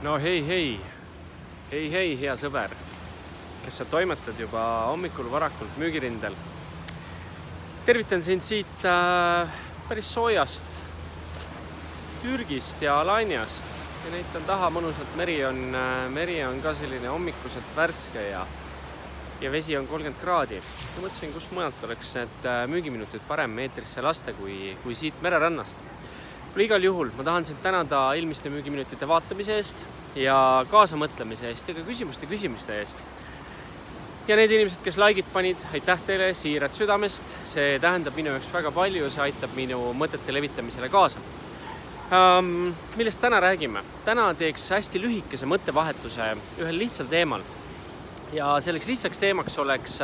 No hei, hea sõber, kes sa toimetad juba hommikul varakult müügirindel. Tervitan sind siit päris soojast Türgist ja Alaniast ja näitan taha mõnusalt. Meri on ka selline hommikuselt värske ja vesi on 30 kraadi. Ja mõtlesin, kus mujalt oleks need müügiminutid parem eetrisse lasta kui siit mererannast. Igal juhul ma tahan sind tänada ilmiste müügiminutite vaatamise eest ja kaasamõtlemise eest ja ka küsimuste eest. Ja need inimesed, kes like'id panid, aitäh teile siirad südamest. See tähendab minu jaoks väga palju, see aitab minu mõtete levitamisele kaasa. Millest täna räägime? Täna teeks hästi lühikese mõttevahetuse ühel lihtsal teemal. Ja selleks lihtsaks teemaks oleks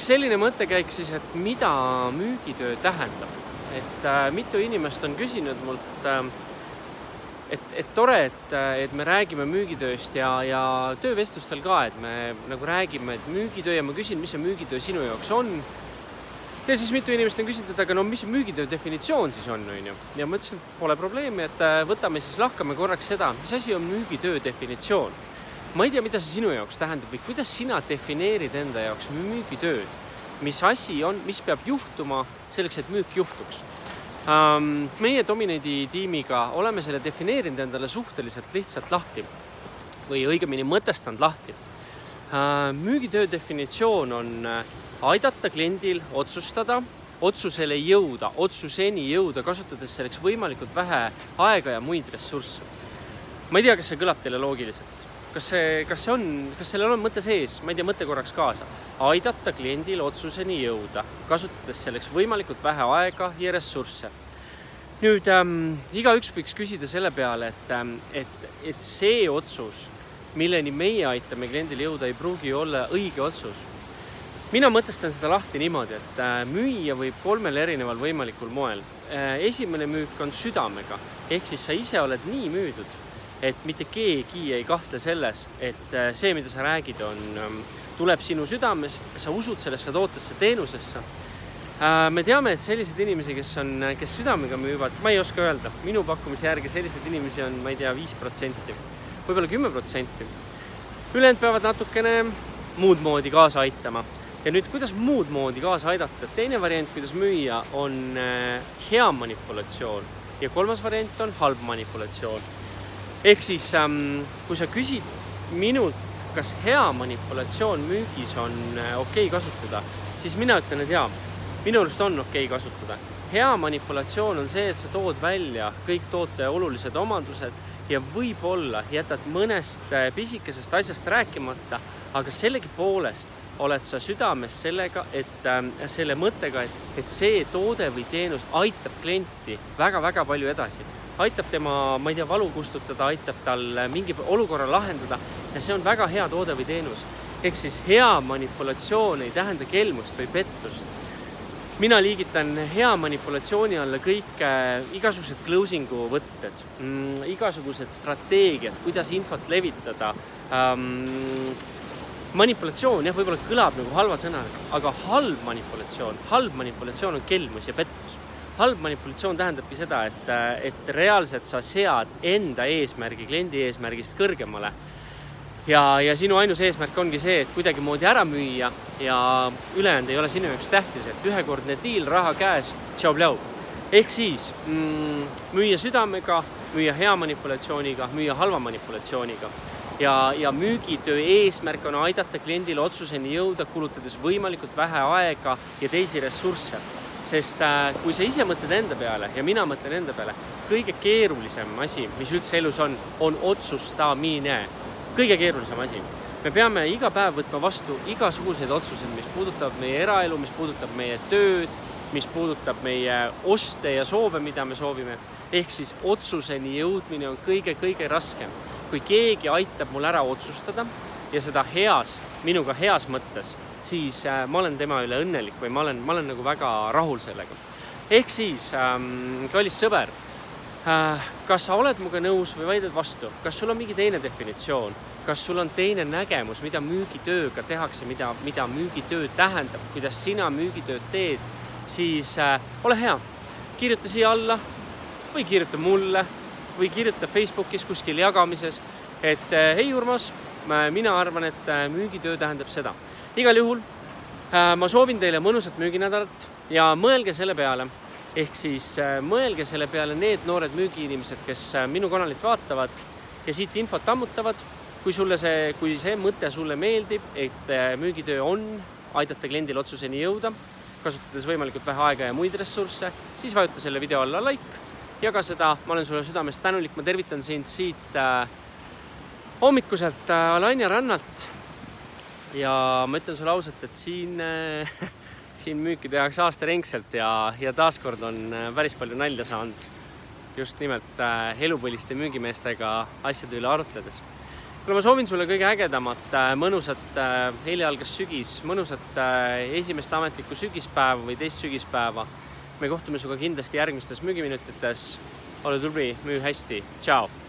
selline mõttekäik siis, et mida müügitöö tähendab. Et mitu inimest on küsinud mult, et tore, et me räägime müügitööst ja töövestlustel ka, et me nagu räägime, et müügitöö ja ma küsin, mis see müügitöö sinu jaoks on. Ja siis mitu inimest on küsinud, et aga no mis müügitöö definitsioon siis on? Ja ma ütlesin, et pole probleemi, et võtame siis lahkame korraks seda, mis asi on müügitöö definitsioon. Ma ei tea, mida see sinu jaoks tähendab või kuidas sina defineerid enda jaoks müügitööd. Mis asi on, mis peab juhtuma selleks, et müük juhtuks. Meie Domineidi tiimiga oleme selle defineerinud endale suhteliselt lihtsalt lahti või õigemini mõtestanud lahti. Müügitöö definitsioon on aidata kliendil otsustada, otsuseni jõuda, kasutades selleks võimalikult vähe aega ja muid ressursse. Ma ei tea, kas see kõlab teile loogiliselt. Kas sellel on mõte sees? Ma ei tea, mõte korraks kaasa. Aidata kliendil otsuseni jõuda, kasutades selleks võimalikult vähe aega ja ressursse. Nüüd, igaüks võiks küsida selle peale, et see otsus, milleni meie aitame kliendil jõuda, ei pruugi olla õige otsus. Mina mõtestan seda lahti niimoodi, et müüa võib 3 erineval võimalikul moel. Esimene müük on südamega, ehk siis sa ise oled nii müüdud, et mitte keegi ei kahtle selles, et see, mida sa räägid, tuleb sinu südamest, sa usud sellesse tootesse, teenusesse. Me teame, et sellised inimesi, kes südamega müüvad, ma ei oska öelda, minu pakkumise järgi sellised inimesi on, ma ei tea, 5%, võib-olla 10%. Ülejäänud peavad natukene muud moodi kaasa aitama. Ja nüüd, kuidas muud moodi kaasa aidata? Teine variant, kuidas müüa, on hea manipulatsioon ja 3. variant on halb manipulatsioon. Ehk siis, kui sa küsid minult, kas hea manipulatsioon müügis on okei kasutada, siis mina ütlen, et jaa, minu arust on okei kasutada. Hea manipulatsioon on see, et sa tood välja kõik toote olulised omadused ja võib-olla jätad mõnest pisikesest asjast rääkimata, aga sellegi poolest oled sa südames sellega, selle mõttega, et see toode või teenus aitab klienti väga-väga palju edasi. Aitab tema, ma ei tea, valu kustutada, aitab tal mingi olukorra lahendada ja see on väga hea toode või teenus. Ehk siis hea manipulatsioon ei tähenda kelmust või pettust. Mina liigitan hea manipulatsiooni alla kõik igasugused closingu võtted, igasugused strateegiad, kuidas infot levitada. Manipulatsioon võib-olla kõlab nagu halva sõnaga, aga halb manipulatsioon on kelmus ja pettus. Halb manipulatsioon tähendabki seda, et reaalselt sa sead enda eesmärgi, kliendi eesmärgist kõrgemale. Ja sinu ainus eesmärk ongi see, et kuidagi moodi ära müüa ja ülejäänud ei ole sinu jaoks tähtis, et ühekordne diil, raha käes, tšau-pljau. Ehk siis müüa südamega, müüa hea manipulatsiooniga, müüa halva manipulatsiooniga. Ja müügitöö eesmärk on aidata kliendile otsuseni jõuda, kulutades võimalikult vähe aega ja teisi ressursse. Sest kui sa ise mõtled enda peale ja mina mõtlen enda peale, kõige keerulisem asi, mis üldse elus on otsustamine. Kõige keerulisem asi. Me peame iga päev võtma vastu igasuguseid otsuseid, mis puudutab meie eraelu, mis puudutab meie tööd, mis puudutab meie oste ja soove, mida me soovime. Ehk siis otsuseni jõudmine on kõige raskem. Kui keegi aitab mul ära otsustada ja seda minuga heas mõttes, siis ma olen tema üle õnnelik või ma olen nagu väga rahul sellega. Ehk siis, kallis sõber, kas sa oled muga nõus või vaidled vastu? Kas sul on mingi teine definitsioon? Kas sul on teine nägemus, mida müügitööga tehakse, mida müügitöö tähendab, kuidas sina müügitööd teed, siis ole hea. Kirjuta siia alla või kirjuta mulle või kirjuta Facebookis kuskil jagamises, et hei Urmas, mina arvan, et müügitöö tähendab seda. Igal juhul ma soovin teile mõnusat müüginädalat ja mõelge selle peale, ehk siis mõelge selle peale need noored müügiinimesed, kes minu kanalit vaatavad ja siit infot ammutavad. Kui see mõte sulle meeldib, et müügitöö on aidata kliendil otsuseni jõuda, kasutades võimalikult vähe aega ja muid ressursse, siis vajuta selle video alla like, jaga seda, ma olen sulle südamest tänulik, ma tervitan sind siit hommikuselt Alanya rannalt ja ma ütlen sulle ausalt, et siin müüki tehakse aastaringselt ja taaskord on päris palju nalja saanud just nimelt elupõliste müügimeestega asjade üle arutledes. Ma soovin sulle kõige ägedamat, mõnusat, eile algas sügis, mõnusat esimest ametlikku sügispäeva või teist sügispäeva. Me kohtume suga kindlasti järgmistes müügiminutites. Ole tubli, müü hästi. Ciao!